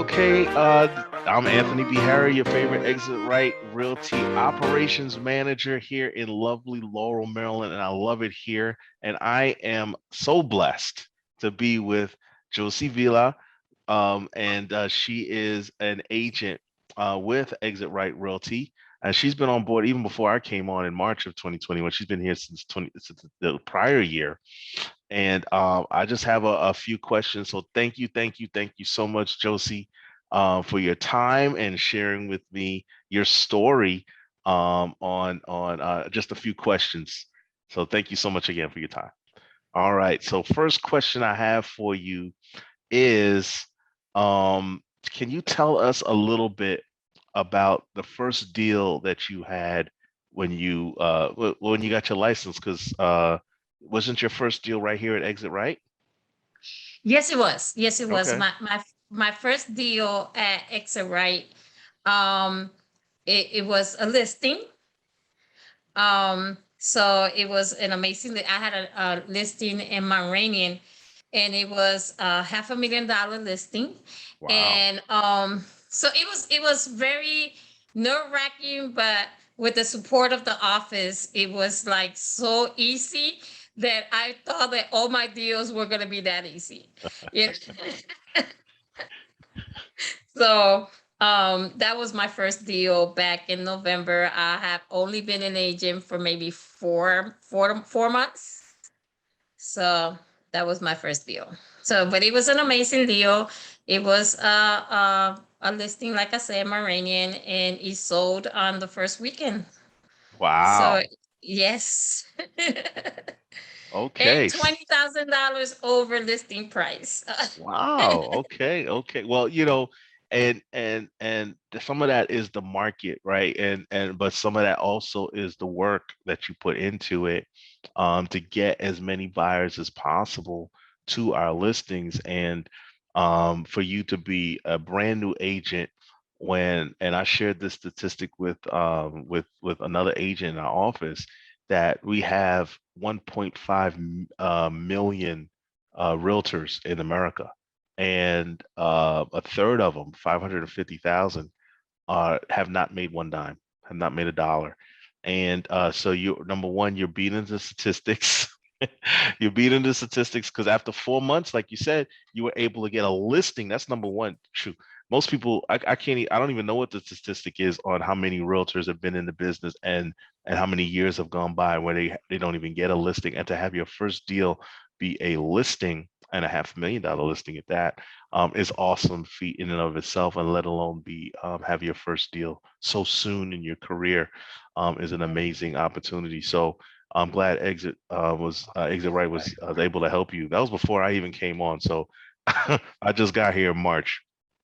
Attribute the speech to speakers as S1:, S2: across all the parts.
S1: Okay, I'm Anthony B. Harry, your favorite Exit Right Realty Operations Manager here in lovely Laurel, Maryland, and I love it here. And I am so blessed to be with Jossy Vila, and she is an agent with Exit Right Realty. And she's been on board even before I came on in March of 2021. She's been here since the prior year. And I just have a few questions. So thank you so much, Jossy, for your time and sharing with me your story on just a few questions. So thank you so much again for your time. All right. So first question I have for you is, can you tell us a little bit about the first deal that you had when you got your license? Because wasn't your first deal right here at Exit Right?
S2: Yes, it was. Yes, it was.
S1: Okay.
S2: My first deal at EXIT Right. Um, it was a listing. So it was an amazing. I had a listing in Iranian, and it was a $500,000 listing,
S1: Wow.
S2: and so it was very nerve wracking, but with the support of the office, it was like so easy that I thought that all my deals were gonna be that easy. You know? So that was my first deal back in November. I have only been an agent for maybe four months. So that was my first deal. So, but it was an amazing deal. It was a listing, like I said, Iranian, and it sold on the first weekend. So
S1: Wow.
S2: yes. And
S1: Okay.
S2: $20,000 over listing price.
S1: Wow. Okay. Okay. Well, and some of that is the market, right? And but some of that also is the work that you put into it, to get as many buyers as possible to our listings, and for you to be a brand new agent and I shared this statistic with another agent in our office that we have 1.5 million realtors in America, and a third of them, 550,000, have not made one dime, have not made a dollar. And so you, number one, you're beating the statistics. You're beating the statistics because after 4 months, like you said, you were able to get a listing. That's number one. True. Most people, I can't, I don't even know what the statistic is on how many realtors have been in the business and how many years have gone by where they don't even get a listing. And to have your first deal be a listing, and $500,000 listing at that, is awesome feat in and of itself, and let alone be have your first deal so soon in your career, is an amazing opportunity. So I'm glad Exit Right was able to help you. That was before I even came on, so I just got here in March.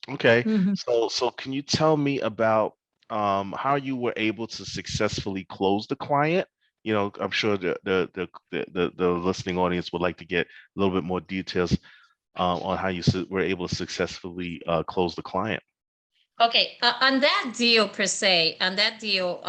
S1: Okay,
S2: Mhm.
S1: so can you tell me about how you were able to successfully close the client? I'm sure the listening audience would like to get a little bit more details on how you were able to successfully close the client.
S2: Okay, on that deal per se, on that deal,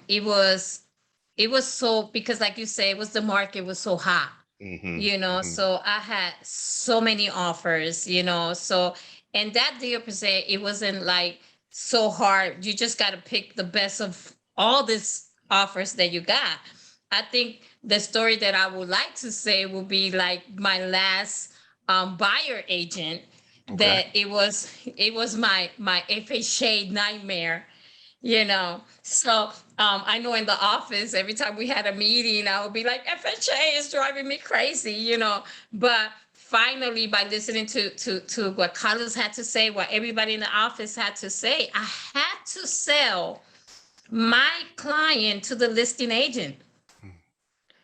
S2: it was so, because like you say, it was, the market was so hot,
S1: Hmm. Hmm.
S2: so I had so many offers, so, and that deal per se, it wasn't like so hard. You just got to pick the best of all these offers that you got. I think the story that I would like to say would be like my last buyer agent,
S1: Okay.
S2: that it was my FHA nightmare, so I know in the office, every time we had a meeting, I would be like, FHA is driving me crazy, but finally, by listening to what Carlos had to say, what everybody in the office had to say, I had to sell my client to the listing agent,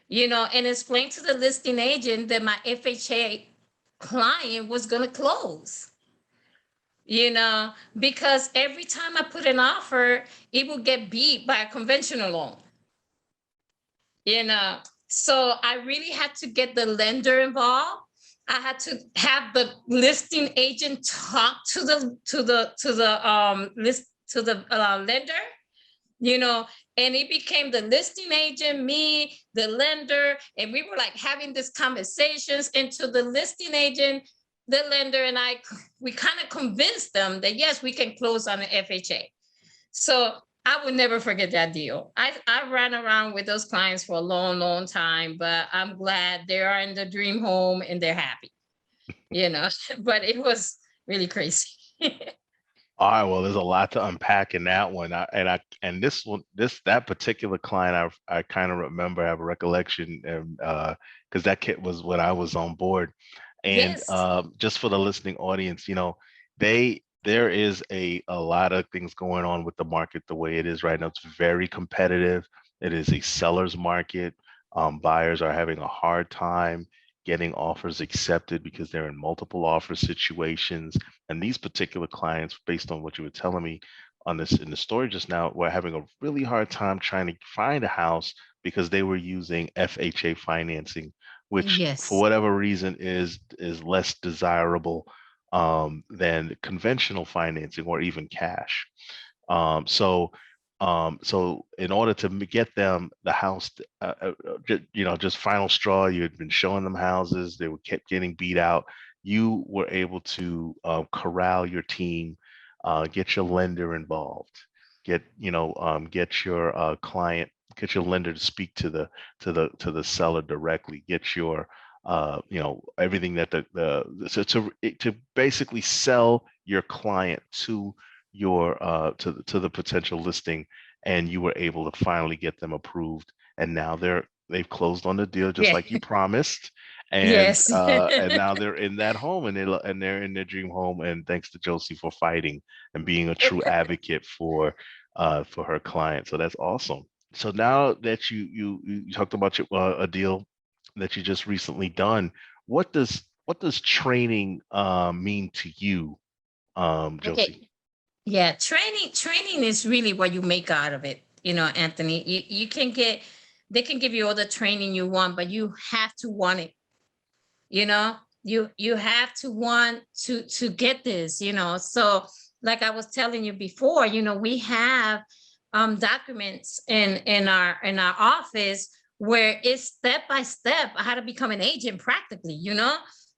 S2: and explain to the listing agent that my FHA client was going to close, because every time I put an offer, it would get beat by a conventional loan, you know. So I really had to get the lender involved. I had to have the listing agent talk to the lender, you know, and it became the listing agent, me, the lender, and we were like having these conversations. And to the listing agent, the lender and we kind of convinced them that yes, we can close on an FHA. So I would never forget that deal. I ran around with those clients for a long, long time, but I'm glad they are in the dream home and they're happy, you know. But it was really crazy.
S1: All right, well, there's a lot to unpack in that one. And this one, that particular client, I kind of remember, I have a recollection, and because that kit was when I was on board. And
S2: Yes.
S1: just for the listening audience, there is a lot of things going on with the market the way it is right now. It's very competitive. It is a seller's market. Buyers are having a hard time getting offers accepted because they're in multiple offer situations. And these particular clients, based on what you were telling me on this in the story just now, were having a really hard time trying to find a house because they were using FHA financing, which for
S2: Yes.
S1: whatever reason is less desirable than conventional financing or even cash. Um, so, so in order to get them the house, just final straw, you had been showing them houses, they were kept getting beat out. You were able to corral your team, get your lender involved, get your client, get your lender to speak to the seller directly, get your everything that so to basically sell your client to your to the potential listing, and you were able to finally get them approved, and now they've closed on the deal just
S2: Yeah.
S1: like you promised,
S2: Yes.
S1: and now they're in that home, and they're in their dream home, and thanks to Josie for fighting and being a true advocate for her client. So that's awesome. So now that you talked about a deal that you just recently done, what does training mean to you,
S2: Okay.
S1: Josie?
S2: Yeah, training is really what you make out of it. You know, Anthony, you can get they can give you all the training you want, but you have to want it. You know, you have to want to get this, you know. So like I was telling you before, you know, we have documents in our office where it's step by step how to become an agent practically, you know.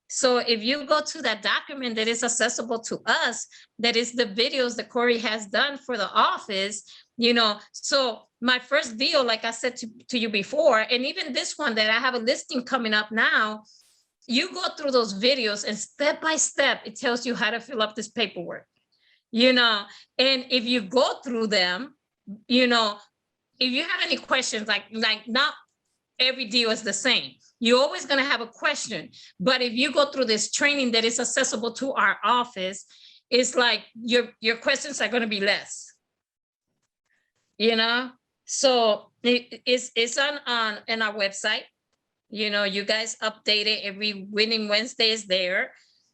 S2: So if you go to that document that is accessible to us, that is the videos that Corey has done for the office, you know. So my first deal, like I said to you before, and even this one that I have a listing coming up now, you go through those videos and step by step it tells you how to fill up this paperwork, you know. And if you go through them, you know, if you have any questions, like not every deal is the same, you're always going to have a question. But if you go through this training that is accessible to our office, it's like your questions are going to be less, you know. So it's on in our website. You know, you guys update it every winning Wednesday is there,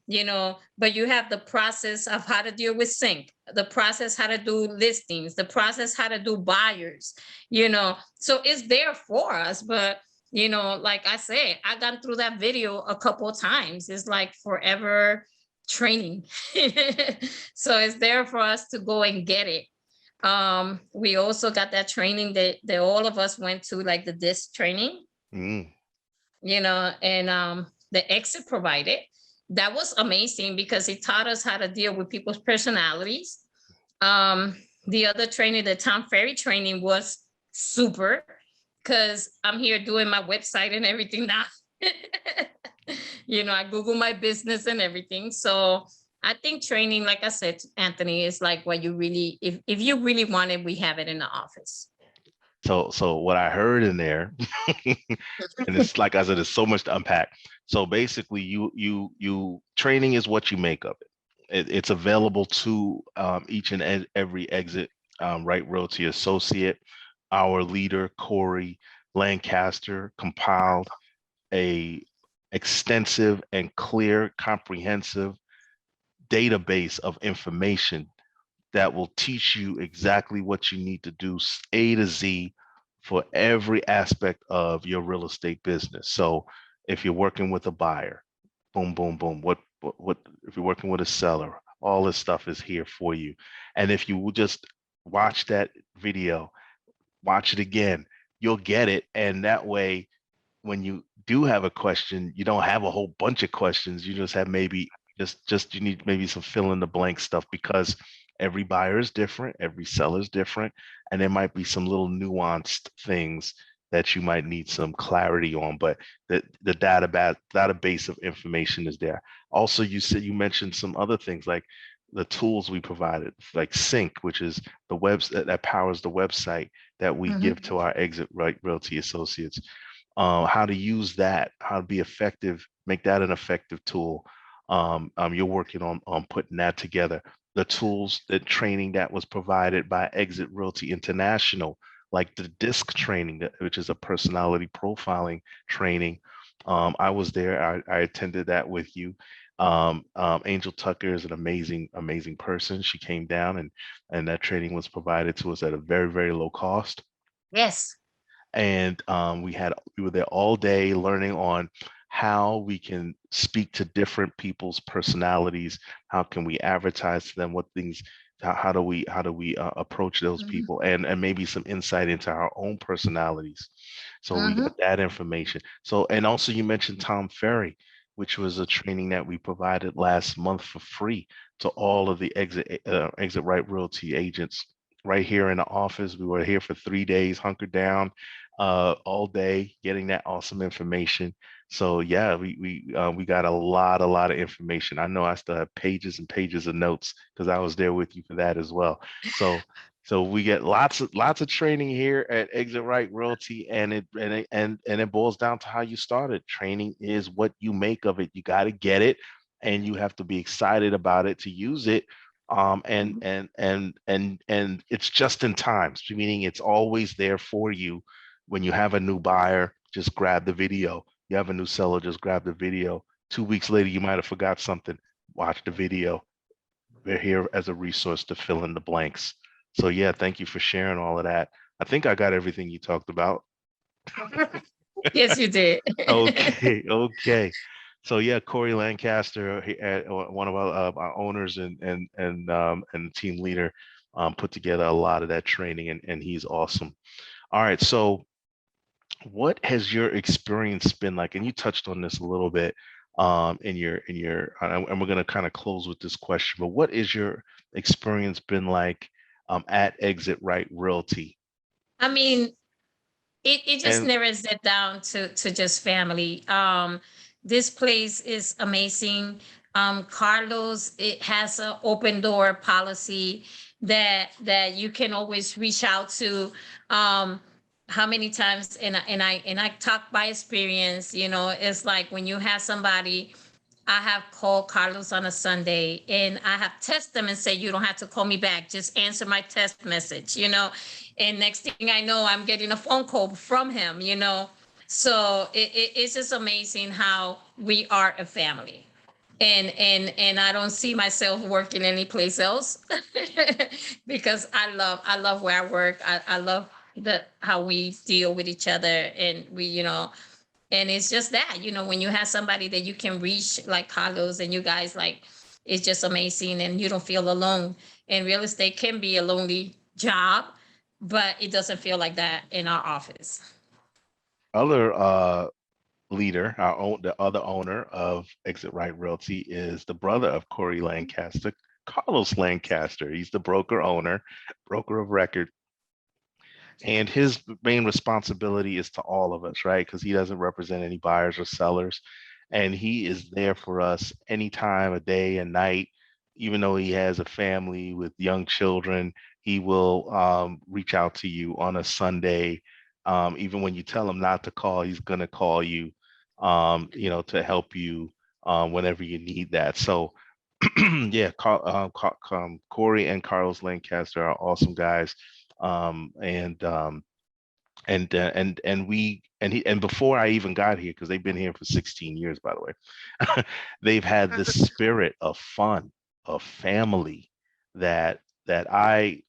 S2: you know, but you have the process of how to deal with sync, the process how to do listings, the process how to do buyers, you know. So it's there for us. But you know, like I say, I got through that video a couple of times. It's like forever training. So it's there for us to go and get it. We also got that training that all of us went to, like the disc training,
S1: Mm.
S2: you know, and the exit provided. That was amazing because it taught us how to deal with people's personalities. Um, the other training, the Tom Ferry training, was super because I'm here doing my website and everything now. You know, I Google my business and everything. So I think training, like I said, Anthony, is like what you really, if you really want it, we have it in the office.
S1: So what I heard in there, and it's like I said, there's so much to unpack. So basically, you training is what you make of it. It's available to each and every exit right realty associate. Our leader Corey Lancaster compiled a extensive and clear, comprehensive database of information that will teach you exactly what you need to do A to Z for every aspect of your real estate business. So if you're working with a buyer, boom, boom, boom. What if you're working with a seller, all this stuff is here for you. And if you will just watch that video, watch it again, you'll get it. And that way, when you do have a question, you don't have a whole bunch of questions. You just have maybe Just you need maybe some fill in the blank stuff because every buyer is different, every seller is different, and there might be some little nuanced things that you might need some clarity on, but the database of information is there. Also, you mentioned some other things like the tools we provided, like Sync, which is the that powers the website that we
S2: Mhm.
S1: give to our Exit Right Realty associates. How to use that, how to be effective, make that an effective tool. You're working on putting that together. The tools, the training that was provided by Exit Realty International, like the DISC training, which is a personality profiling training. I was there. I attended that with you. Angel Tucker is an amazing person. She came down and that training was provided to us at a very low cost.
S2: Yes.
S1: And we were there all day learning on how we can speak to different people's personalities. How can we advertise to them? What things? How do we approach those
S2: Mhm.
S1: people? And maybe some insight into our own personalities. So we got
S2: Mhm.
S1: that information. So and also you mentioned Tom Ferry, which was a training that we provided last month for free to all of the Exit Right Realty agents right here in the office. We were here for 3 days, hunkered down all day, getting that awesome information. So yeah, we got a lot of information. I know I still have pages and pages of notes because I was there with you for that as well. So so we get lots of training here at Exit Right Realty, and it boils down to how you started. Training is what you make of it. You got to get it, and you have to be excited about it to use it.
S2: Mhm.
S1: And it's just in time, meaning it's always there for you. When you have a new buyer, just grab the video. You have a new seller, just grab the video. 2 weeks later, you might have forgot something. Watch the video. We're here as a resource to fill in the blanks. So yeah, thank you for sharing all of that. I think I got everything you talked about.
S2: Yes, you did.
S1: Okay, okay. So yeah, Corey Lancaster, one of our owners and team leader, put together a lot of that training, and he's awesome. All right, so what has your experience been like? And you touched on this a little bit and we're going to kind of close with this question, but what is your experience been like at Exit Right Realty?
S2: I mean, it just
S1: And
S2: narrows it down to just family. This place is amazing. Carlos, it has an open door policy that you can always reach out to. How many times, and I talk by experience, it's like when you have somebody. I have called Carlos on a Sunday and I have texted them and say, you don't have to call me back. Just answer my text message. And next thing I know, I'm getting a phone call from him. So it's just amazing how we are a family. And I don't see myself working anyplace else because I love where I work. I love how we deal with each other and and it's just that when you have somebody that you can reach like Carlos and you guys like, it's just amazing and you don't feel alone. And real estate can be a lonely job, but it doesn't feel like that in our office.
S1: other leader, the other owner of Exit Right Realty is the brother of Corey Lancaster, Carlos Lancaster. He's the broker of record. And his main responsibility is to all of us, right? Because he doesn't represent any buyers or sellers. And he is there for us anytime, a day and night. Even though he has a family with young children, he will reach out to you on a Sunday. Even when you tell him not to call, he's going to call you, to help you whenever you need that. So, yeah, Corey and Carlos Lancaster are awesome guys. Um, and um, and we and before I even got here, because they've been here for 16 years, by the way, they've had this spirit of fun, of family that I'm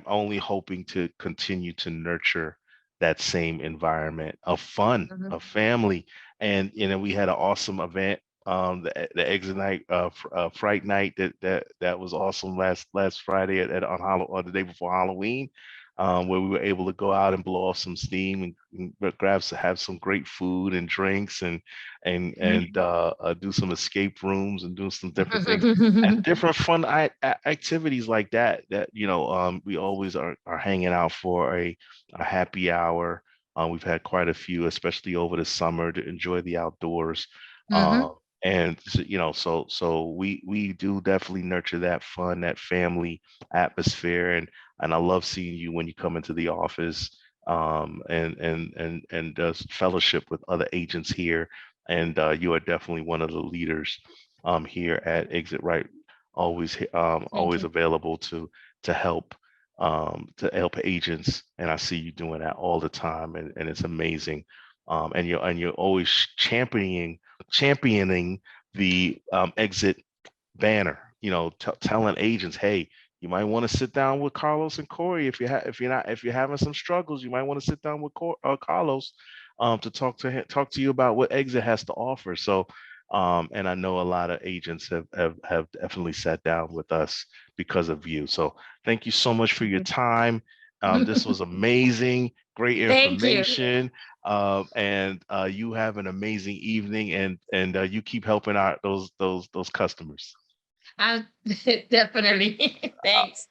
S1: only hoping to continue to nurture that same environment of fun,
S2: Mhm.
S1: of family. And we had an awesome event, the exit night, fright night that was awesome last Friday on the day before Halloween. where we were able to go out and blow off some steam and grab have some great food and drinks and do some escape rooms and do some different things and different fun activities like that. That we always are hanging out for a happy hour. We've had quite a few, especially over the summer, to enjoy the outdoors.
S2: Mhm.
S1: And so we do definitely nurture that fun, that family atmosphere, and I love seeing you when you come into the office, and does fellowship with other agents here. And you are definitely one of the leaders here at Exit Right.
S2: Thank
S1: Always
S2: you.
S1: available to help to help agents, and I see you doing that all the time, and it's amazing. And you're always championing the exit banner, telling agents, hey, you might want to sit down with Carlos and Corey if you're having some struggles. You might want to sit down with Carlos to talk to you about what Exit has to offer. So, and I know a lot of agents have definitely sat down with us because of you. So, thank you so much for your time. This was amazing, great
S2: Thank you.
S1: information. And you have an amazing evening, and you keep helping out those customers.
S2: I definitely.
S1: Uh,
S2: Thanks.